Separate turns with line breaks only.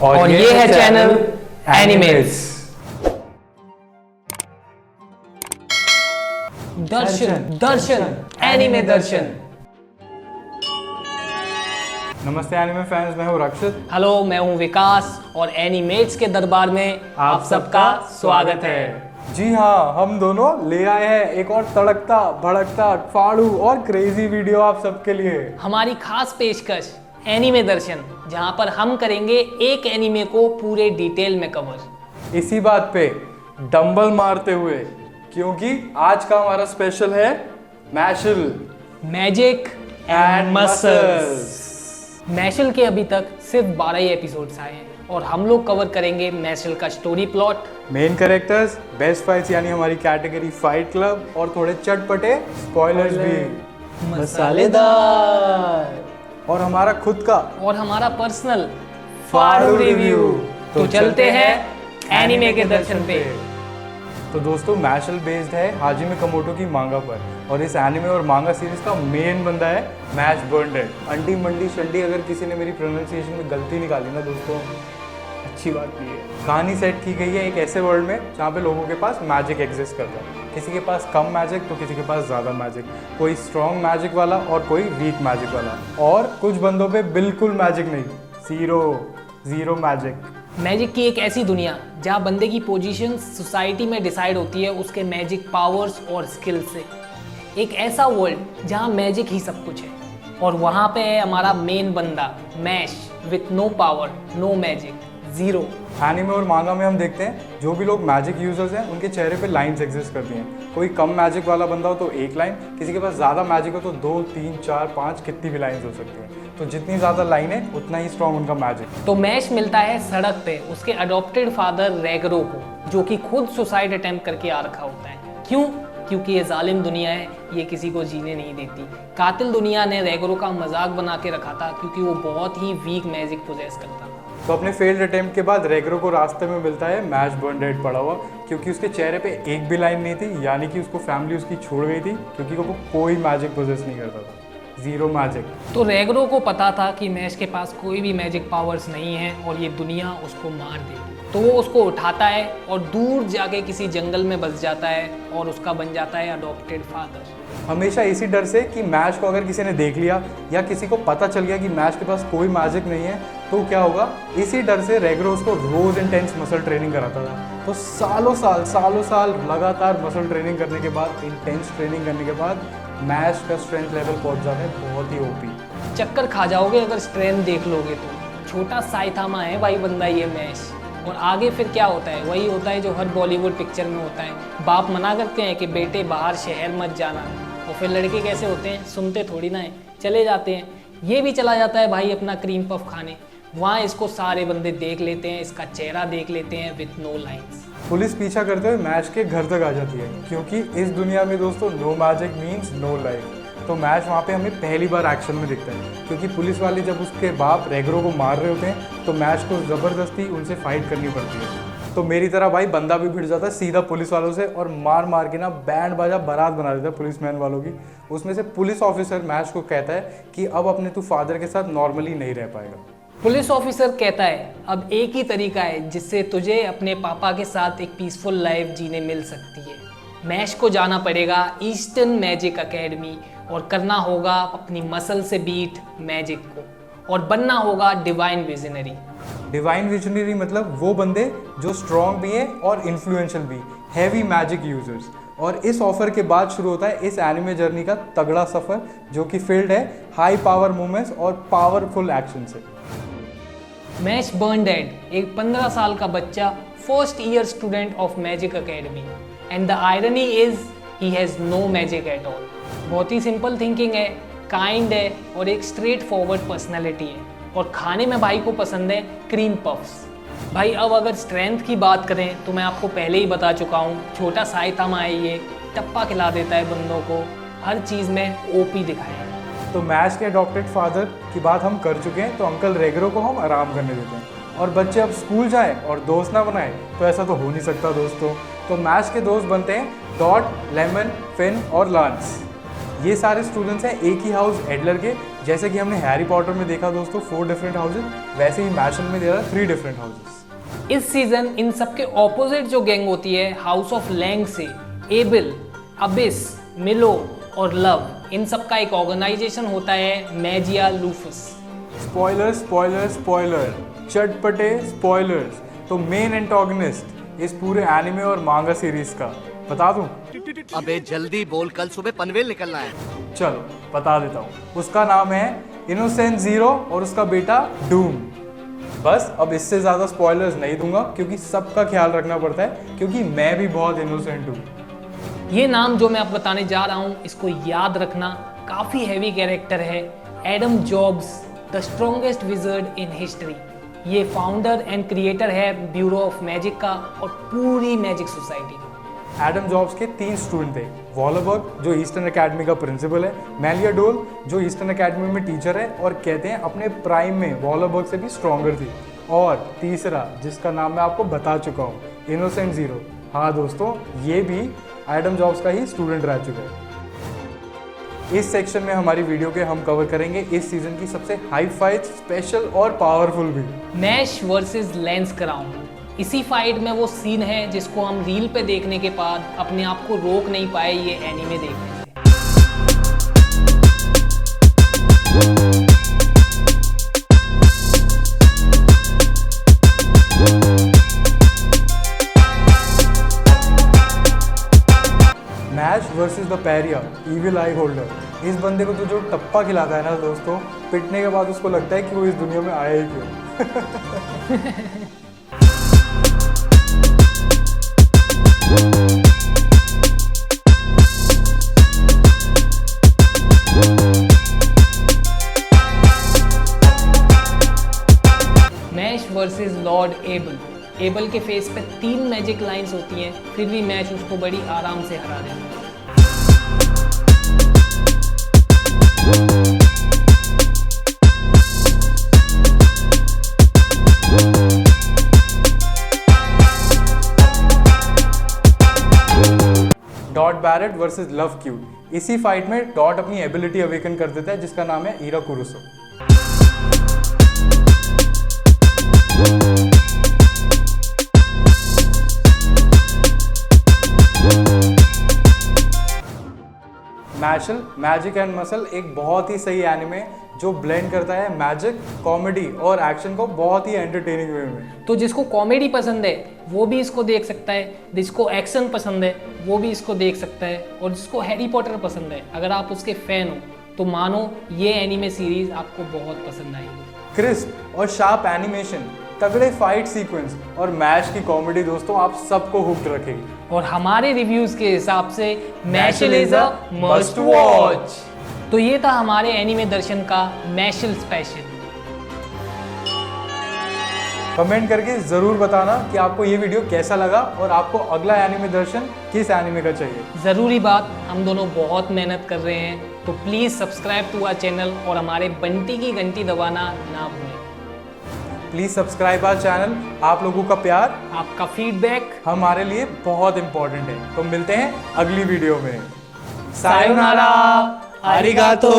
और ये है चैनल एनिमेट्स। दर्शन दर्शन एनिमे दर्शन।
नमस्ते एनिमे फैंस, मैं हूँ रक्षित।
हेलो, मैं हूँ विकास और एनिमेट्स के दरबार में आप सबका स्वागत है।
जी हाँ, हम दोनों ले आए हैं एक और तड़कता भड़कता फाड़ू और क्रेजी वीडियो आप सबके लिए।
हमारी खास पेशकश एनिमे दर्शन, जहाँ पर हम करेंगे एक एनिमे को पूरे डिटेल में कवर।
इसी बात पे डंबल मारते हुए, क्योंकि आज का हमारा स्पेशल है मैशल,
मैजिक एंड मसल्स। मैशल के अभी तक सिर्फ 12 ही एपिसोड्स आए हैं और हम लोग कवर करेंगे मैशल का story plot,
main characters, best fights यानी हमारी कैटेगरी फाइट क्लब, और थोड़े चटपटे स्पॉयलर्स भी,
मसालेदार,
और हमारा खुद का
और हमारा पर्सनल फाड़ू रिव्यू। तो चलते हैं एनिमे के दर्शन पे।
तो दोस्तों, मैशल बेस्ड है हाजिमे कमोटो की मांगा पर, और इस एनिमे और मांगा सीरीज का मेन बंदा है मैश बर्नडेड। अंडी मंडी शंडी, अगर किसी ने मेरी प्रोनाउंसिएशन में गलती निकाली ना दोस्तों, अच्छी बात नहीं है। कहानी सेट की गई है एक ऐसे वर्ल्ड में जहाँ पे लोगों के पास मैजिक एग्जिस्ट करता है। किसी के पास कम मैजिक तो किसी के पास ज़्यादा मैजिक, कोई स्ट्रॉन्ग मैजिक वाला और कोई वीक मैजिक वाला, और कुछ बंदों पे बिल्कुल मैजिक नहीं, जीरो मैजिक।
मैजिक की एक ऐसी दुनिया जहाँ बंदे की पोजीशन सोसाइटी में डिसाइड होती है उसके मैजिक पावर्स और स्किल से। एक ऐसा वर्ल्ड जहाँ मैजिक ही सब कुछ है, और वहाँ पे है हमारा मेन बंदा Mash, with no power, no magic, zero.
Anime और मांगा में हम देखते हैं जो भी लोग मैजिक यूजर्स हैं उनके चेहरे पे लाइंस एग्जिस्ट करती हैं। कोई कम मैजिक वाला बंदा हो तो एक लाइन, किसी के पास ज़्यादा मैजिक हो तो 2, 3, 4, 5 कितनी भी लाइंस हो सकती हैं। तो जितनी ज़्यादा लाइन है उतना ही स्ट्रॉन्ग उनका मैजिक।
तो मैश मिलता है सड़क पे उसके अडॉप्टेड फादर रेगरो को, जो कि खुद सुसाइड अटेम्प्ट करके आ रखा होता है। क्यों? क्योंकि ये जालिम दुनिया है, ये किसी को जीने नहीं देती। कातिल दुनिया ने रेगरो का मजाक बना के रखा था क्योंकि वो बहुत ही वीक मैजिक पोजेस करता था।
तो अपने फेल्ड अटेम्प्ट के बाद रेगरो को रास्ते में मिलता है मैश बर्नडेड पड़ा हुआ, क्योंकि उसके चेहरे पे एक भी लाइन नहीं थी, यानी कि उसको फैमिली उसकी छोड़ गई थी, क्योंकि वो कोई मैजिक पोजेस नहीं करता था, जीरो मैजिक।
तो रेगरो को पता था कि मैश के पास कोई भी मैजिक पावर्स नहीं है और ये दुनिया उसको मार देगी। तो वो उसको उठाता है और दूर जाके किसी जंगल में बस जाता है और उसका बन जाता है अडॉप्टेड फादर।
हमेशा इसी डर से कि मैश को अगर किसी ने देख लिया या किसी को पता चल गया कि मैश के पास कोई मैजिक नहीं है तो क्या होगा, इसी डर से रेगरो उसको रोज इंटेंस मसल ट्रेनिंग कराता था। तो सालों साल लगातार मसल ट्रेनिंग करने के बाद, इंटेंस ट्रेनिंग करने के बाद मैश का स्ट्रेंथ लेवल पहुंच जाता है बहुत ही ओपी।
चक्कर खा जाओगे अगर स्ट्रेंथ देख लोगे तो। छोटा साइथामा है भाई बंदा ये मैश। और आगे फिर क्या होता है? वही होता है जो हर बॉलीवुड पिक्चर में होता है। बाप मना करते हैं कि बेटे बाहर शहर मत जाना, और फिर लड़के कैसे होते हैं, सुनते थोड़ी ना है, चले जाते हैं। ये भी चला जाता है भाई अपना क्रीम पफ खाने। वहाँ इसको सारे बंदे देख लेते हैं, इसका चेहरा देख लेते हैं विथ नो लाइन्स।
पुलिस पीछा करते हुए मैश के घर तक आ जाती है, क्योंकि इस दुनिया में दोस्तों no magic means no life. तो मैश वहाँ पे हमें पहली बार एक्शन में दिखता है, क्योंकि पुलिस वाले जब उसके बाप रेगरो को मार रहे होते हैं तो मैश को ज़बरदस्ती उनसे फाइट करनी पड़ती है। तो मेरी तरह भाई बंदा भी भिड़ जाता है सीधा पुलिस वालों से, और मार के ना बैंड बाजा बारात बना देता है पुलिसमैन वालों की। उसमें से पुलिस ऑफिसर मैश को कहता है कि अब अपने तू फादर के साथ नॉर्मली नहीं रह पाएगा।
पुलिस ऑफिसर कहता है अब एक ही तरीका है जिससे तुझे अपने पापा के साथ एक पीसफुल लाइफ जीने मिल सकती है। मैश को जाना पड़ेगा ईस्टर्न मैजिक एकेडमी और करना होगा अपनी मसल से बीट मैजिक को, और बनना होगा डिवाइन विजनरी।
डिवाइन विजनरी मतलब वो बंदे जो स्ट्रॉन्ग भी हैं और इन्फ्लुएंशियल भी, हैवी मैजिक यूजर्स। और इस ऑफर के बाद शुरू होता है इस एनिमे जर्नी का तगड़ा सफर, जो कि फील्ड है हाई पावर मूवमेंट्स और पावरफुल एक्शन से।
मैश बर्नडेड एक 15 साल का बच्चा, first year student of magic academy, and the irony is he has no magic at all. बहुत ही सिंपल थिंकिंग है, काइंड है और एक स्ट्रेट फॉरवर्ड पर्सनैलिटी है, और खाने में भाई को पसंद है क्रीम पफ्स। भाई अब अगर स्ट्रेंथ की बात करें तो मैं आपको पहले ही बता चुका हूँ, छोटा साइथामा है ये, टप्पा खिला देता है बंदों को, हर चीज़ में ओपी दिखाया है।
तो मैश के अडॉप्टेड फादर की बात हम कर चुके हैं, तो अंकल रेगरो को हम आराम करने देते हैं, और बच्चे अब स्कूल जाएं और दोस्त ना बनाए तो ऐसा तो हो नहीं सकता दोस्तों। तो मैश के दोस्त बनते हैं डॉट, लेमन, फिन और लांस। ये सारे स्टूडेंट्स हैं एक ही हाउस एडलर के, जैसे कि हमने हैरी पॉटर में देखा दोस्तों 4 डिफरेंट हाउसेस, वैसे ही मैशल में दे रहा है 3 डिफरेंट हाउसेस।
इस सीजन इन सबके ऑपोजिट जो गैंग होती है हाउस ऑफ लैंग से एबल, अबिस, मिलो और लव, इन सब का एक ऑर्गेनाइजेशन होता है Magia Lupus.
Spoiler spoiler spoiler, चटपटे स्पॉइलर्स। तो मेन एंटागनिस्ट इस पूरे एनिमे और मांगा सीरीज का बता दूं?
अबे जल्दी बोल, कल सुबह पनवेल निकलना है।
चलो बता देता हूँ, उसका नाम है इनोसेंट जीरो और उसका बेटा डूम। बस अब इससे ज़्यादा स्पॉयलर्स नहीं दूंगा क्योंकि सबका ख्याल रखना पड़ता है, क्योंकि मैं भी बहुत इनोसेंट हूँ।
ये नाम जो मैं आप बताने जा रहा हूँ इसको याद रखना, काफ़ी हैवी कैरेक्टर है। Adam jobs, the strongest wizard in history. ये फाउंडर एंड क्रिएटर है ब्यूरो ऑफ मैजिक का और पूरी मैजिक सोसाइटी का।
एडम जॉब्स के 3 स्टूडेंट थे, वॉलबर्ग जो ईस्टर्न एकेडमी का प्रिंसिपल है, मेलिया डोल जो ईस्टर्न एकेडमी में टीचर है और कहते हैं अपने प्राइम में वॉलबर्ग से भी स्ट्रॉन्गर थी, और तीसरा जिसका नाम मैं आपको बता चुका हूँ, इनोसेंट जीरो। हाँ दोस्तों, ये भी एडम जॉब्स का ही स्टूडेंट रह चुका है। इस सेक्शन में हमारी वीडियो के हम कवर करेंगे इस सीजन की सबसे हाई फाइट, स्पेशल और पावरफुल भी,
मैश वर्सेस लेंस क्राउन। इसी फाइट में वो सीन है जिसको हम रील पे देखने के बाद अपने आप को रोक नहीं पाए ये एनीमे देखने से।
Mash versus the pariah, evil eye holder. इस बंदे को तो जो टप्पा खिलाता है ना दोस्तों, पिटने के बाद उसको लगता है कि वो इस दुनिया में आया ही क्यों।
Mash versus Lord Abel. Abel के फेस पे 3 मैजिक लाइंस होती हैं, फिर भी मैच उसको बड़ी आराम से हरा देता है।
Dot Barrett versus Love Cube. इसी फाइट में डॉट अपनी एबिलिटी अवेकन कर देता है जिसका नाम है ईरा कुरुसो। मैशल, मैजिक एंड मसल एक बहुत ही सही एनिमे जो ब्लेंड करता है मैजिक, कॉमेडी और एक्शन को बहुत ही एंटरटेनिंग वे में।
तो जिसको कॉमेडी पसंद है वो भी इसको देख सकता है, जिसको एक्शन पसंद है वो भी इसको देख सकता है, और जिसको हैरी पॉटर पसंद है, अगर आप उसके फैन हो तो मानो ये एनीमे सीरीज आपको बहुत पसंद आएगी।
क्रिस्प और शार्प एनिमेशन, तगड़े फाइट सीक्वेंस और मैश की कॉमेडी दोस्तों आप सबको हुक्ड रखेगी।
और हमारे रिव्यूज के हिसाब से मैशल इज अ मस्ट वॉच। तो ये था हमारे एनीमे दर्शन का मैशल स्पेशल।
कमेंट करके जरूर बताना कि आपको ये वीडियो कैसा लगा और आपको अगला एनीमे दर्शन किस एनीमे का चाहिए।
ज़रूरी बात, हम दोनों बहुत मेहनत कर रहे हैं, तो please subscribe to our channel और हमारे बंटी की घंटी दबाना ना भूलें।
Please subscribe our channel. आप लोगों का प्यार,
आपका फीडबैक
हमारे लिए बहुत इंपॉर्टेंट है। तो मिलते हैं अगली वीडियो में।
सायोनारा, आरिगातो।